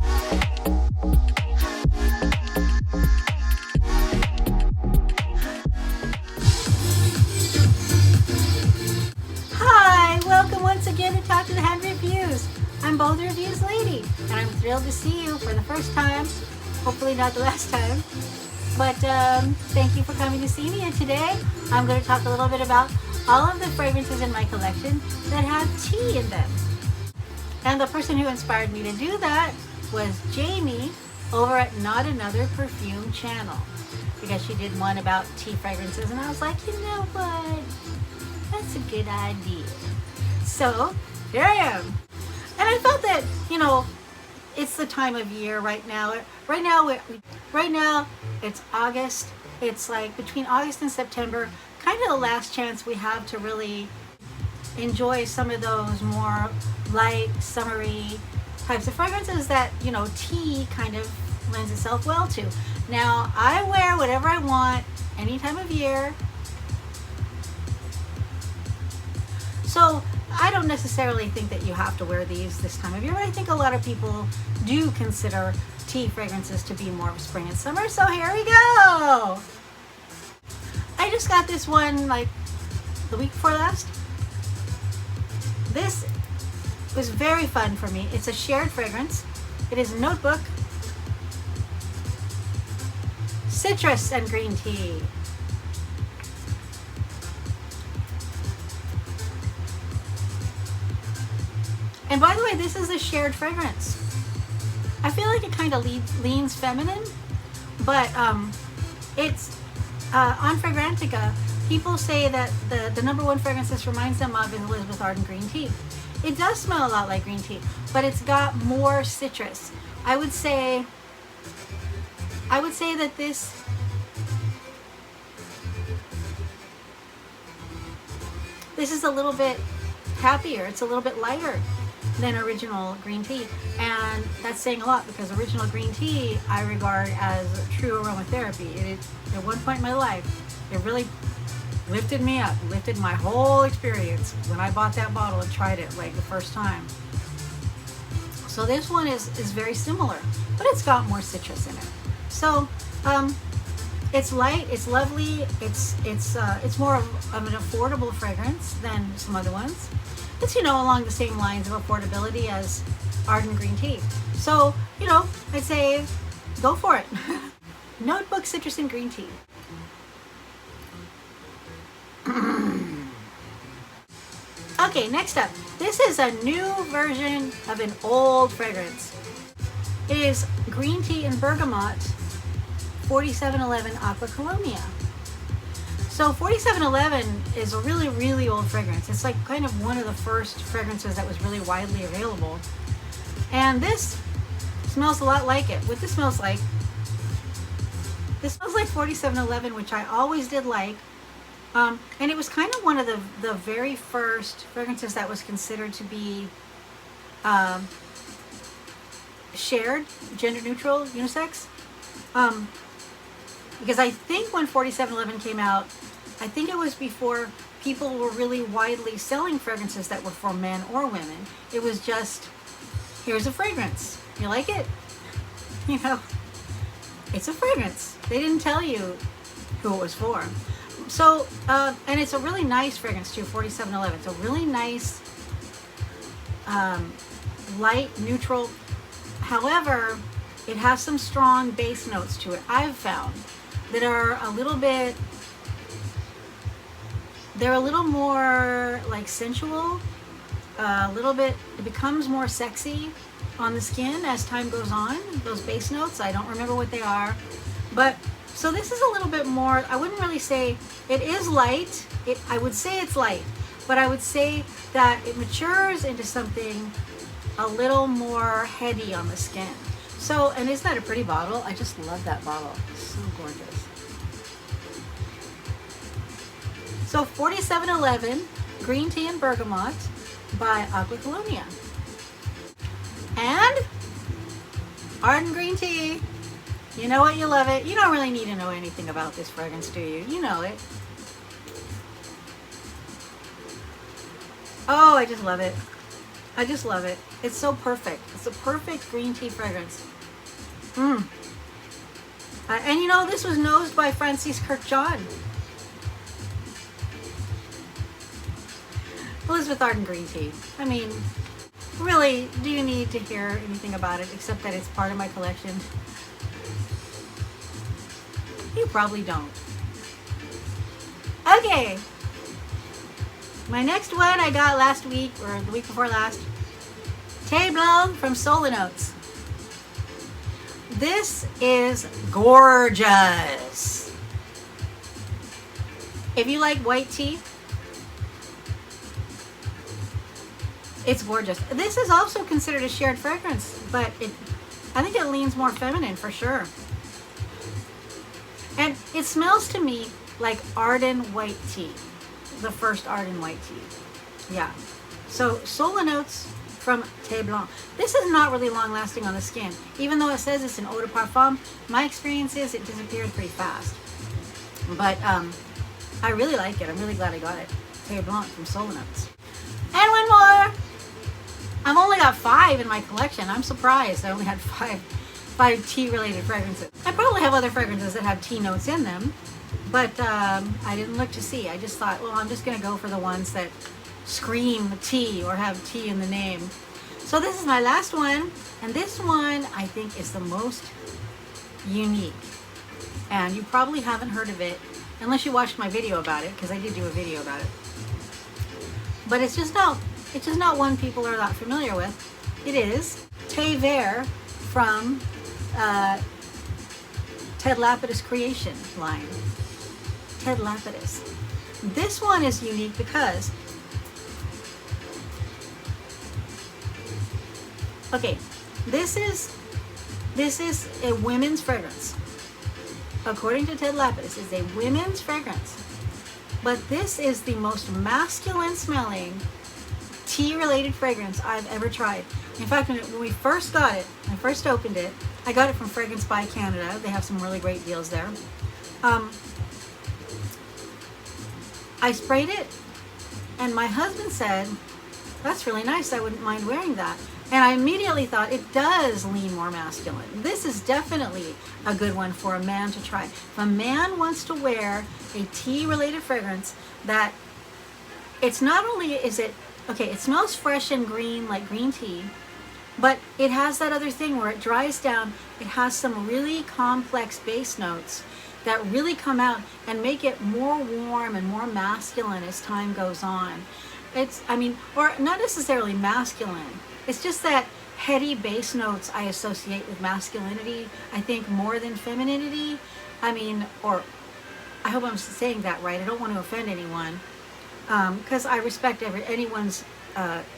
Hi, welcome once again to Talk to the Hand Reviews. I'm Bold Reviews Lady, and I'm thrilled to see you for the first time. Hopefully not the last time. But thank you for coming to see me, and today I'm going to talk a little bit about all of the fragrances in my collection that have tea in them. And the person who inspired me to do that was Jamie over at Not Another Perfume channel, because she did one about tea fragrances, and I was like, you know what? That's a good idea. So here I am. And I felt that, you know, it's the time of year right now. Right now it's August. It's like between August and September, kind of the last chance we have to really enjoy some of those more light, summery types of fragrances that, you know, tea kind of lends itself well to. Now, I wear whatever I want any time of year. So I don't necessarily think that you have to wear these this time of year, but I think a lot of people do consider tea fragrances to be more of spring and summer. So here we go. I just got this one like the week before last. This was very fun for me. It's a shared fragrance. It is Notebook, citrus and green tea. And by the way, this is a shared fragrance. I feel like it kind of leans feminine, but it's on Fragrantica. People say that the number one fragrance this reminds them of is Elizabeth Arden green tea. It does smell a lot like green tea, but it's got more citrus. I would say that this is a little bit happier. It's a little bit lighter than original green tea, and that's saying a lot because original green tea I regard as a true aromatherapy. At one point in my life, it really lifted me up, lifted my whole experience when I bought that bottle and tried it like the first time. So this one is very similar, but it's got more citrus in it. So it's light, it's lovely, it's more of an affordable fragrance than some other ones. It's, you know, along the same lines of affordability as Arden green tea. So, you know, I'd say go for it. Notebook, citrus, and green tea. Okay, next up. This is a new version of an old fragrance. It is green tea and bergamot, 4711 Aqua Colonia. So 4711 is a really, really old fragrance. It's like kind of one of the first fragrances that was really widely available. And this smells a lot like it. What this smells like 4711, which I always did like. And it was kind of one of the very first fragrances that was considered to be shared, gender neutral, unisex. Because I think when 4711 came out, I think it was before people were really widely selling fragrances that were for men or women. It was just, here's a fragrance. You like it? You know, it's a fragrance. They didn't tell you who it was for. So, and it's a really nice fragrance too, 4711. It's a really nice, light, neutral. However, it has some strong base notes to it, I've found, that are a little bit, they're a little more like sensual, a little bit, it becomes more sexy on the skin as time goes on. Those base notes, I don't remember what they are, but so this is a little bit more, I wouldn't really say, it is light, I would say it's light, but I would say that it matures into something a little more heady on the skin. So, and isn't that a pretty bottle? I just love that bottle. It's so gorgeous. So 4711 Green Tea and Bergamot by Aqua Colonia. And Arden Green Tea. You know it, you love it. You don't really need to know anything about this fragrance, do you? You know it. Oh, I just love it. I just love it. It's so perfect. It's a perfect green tea fragrance. And you know, this was nosed by Francis Kirkjohn. Elizabeth Arden green tea. I mean, really, do you need to hear anything about it except that it's part of my collection? You probably don't. Okay. My next one I got last week, or the week before last. Thé Blanc from Solinotes. This is gorgeous. If you like white tea, it's gorgeous. This is also considered a shared fragrance, but I think it leans more feminine for sure. And it smells to me like Arden white tea. The first Arden white tea. Yeah. So Solinotes from Thé Blanc. This is not really long lasting on the skin. Even though it says it's an eau de parfum, my experience is it disappears pretty fast. But I really like it. I'm really glad I got it. Thé Blanc from Solinotes. And one more. I've only got 5 in my collection. I'm surprised I only had 5 tea related fragrances. I probably have other fragrances that have tea notes in them, but I didn't look to see. I just thought, well, I'm just going to go for the ones that scream tea or have tea in the name. So this is my last one, and this one I think is the most unique. And you probably haven't heard of it unless you watched my video about it, because I did do a video about it. But it's just not one people are not familiar with. It is Vert from Ted Lapidus Creation line. Ted Lapidus. This one is unique because, okay, this is a women's fragrance. According to Ted Lapidus, it's a women's fragrance. But this is the most masculine smelling tea-related fragrance I've ever tried. In fact, when we first got it, when I first opened it, I got it from Fragrance by Canada. They have some really great deals there. I sprayed it, and my husband said, "That's really nice. I wouldn't mind wearing that." And I immediately thought, it does lean more masculine. This is definitely a good one for a man to try. If a man wants to wear a tea-related fragrance that it's not only is it, okay, it smells fresh and green like green tea, but it has that other thing where it dries down. It has some really complex base notes that really come out and make it more warm and more masculine as time goes on. Or not necessarily masculine. It's just that heady base notes I associate with masculinity, I think, more than femininity. Or I hope I'm saying that right. I don't want to offend anyone, because I respect anyone's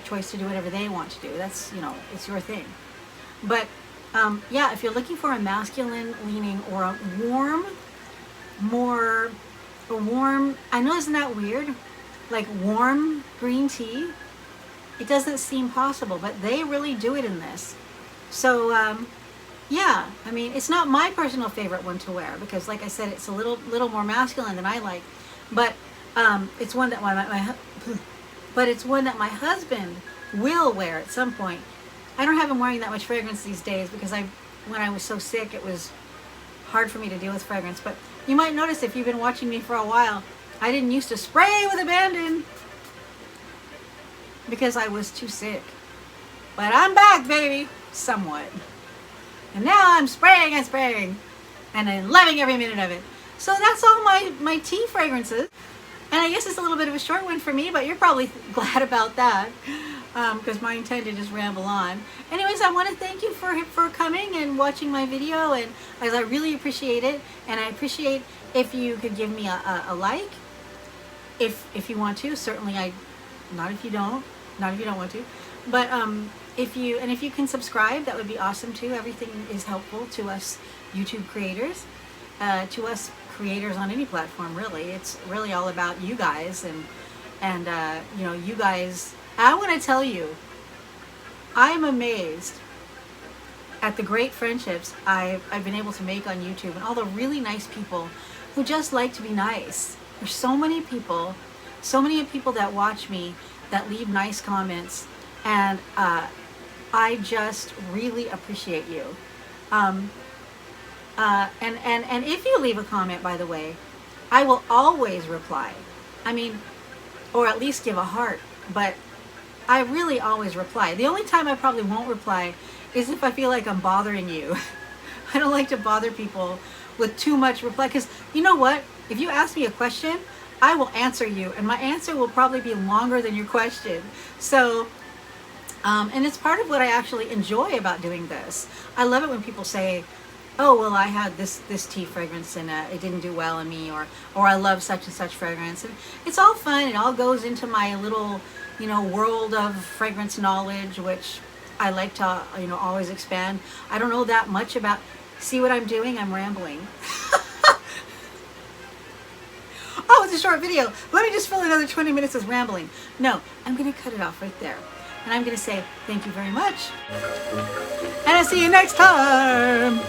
choice to do whatever they want to do. That's, it's your thing. But yeah, if you're looking for a masculine leaning or a warm, I know, isn't that weird? Like warm green tea, it doesn't seem possible, but they really do it in this. So yeah, it's not my personal favorite one to wear because, like I said, it's a little more masculine than I like. But it's one that my husband will wear at some point. I don't have him wearing that much fragrance these days because when I was so sick, it was hard for me to deal with fragrance. But you might notice, if you've been watching me for a while, I didn't used to spray with abandon because I was too sick. But I'm back, baby, somewhat. And now I'm spraying, and I'm loving every minute of it. So that's all my tea fragrances. And I guess it's a little bit of a short one for me, but you're probably glad about that, because mine tend to just ramble on. Anyways, I want to thank you for coming and watching my video, and as I really appreciate it. And I appreciate if you could give me a like, if you want to. Certainly, not if you don't want to, but if you can subscribe, that would be awesome too. Everything is helpful to us YouTube creators, to us creators on any platform, really. It's really all about you guys, and you guys. I want to tell you, I'm amazed at the great friendships I've been able to make on YouTube, and all the really nice people who just like to be nice. There's so many people that watch me that leave nice comments, And I just really appreciate you. And if you leave a comment, by the way, I will always reply. I mean, or at least give a heart, but I really always reply. The only time I probably won't reply is if I feel like I'm bothering you. I don't like to bother people with too much reply, because you know what? If you ask me a question, I will answer you, and my answer will probably be longer than your question. So, and it's part of what I actually enjoy about doing this. I love it when people say, oh, well, I had this tea fragrance and it didn't do well on me, or I love such and such fragrance. And it's all fun. It all goes into my little, world of fragrance knowledge, which I like to, always expand. I don't know that much about, see what I'm doing? I'm rambling. Oh, it's a short video. Let me just fill another 20 minutes with rambling. No, I'm going to cut it off right there. And I'm going to say thank you very much. And I'll see you next time.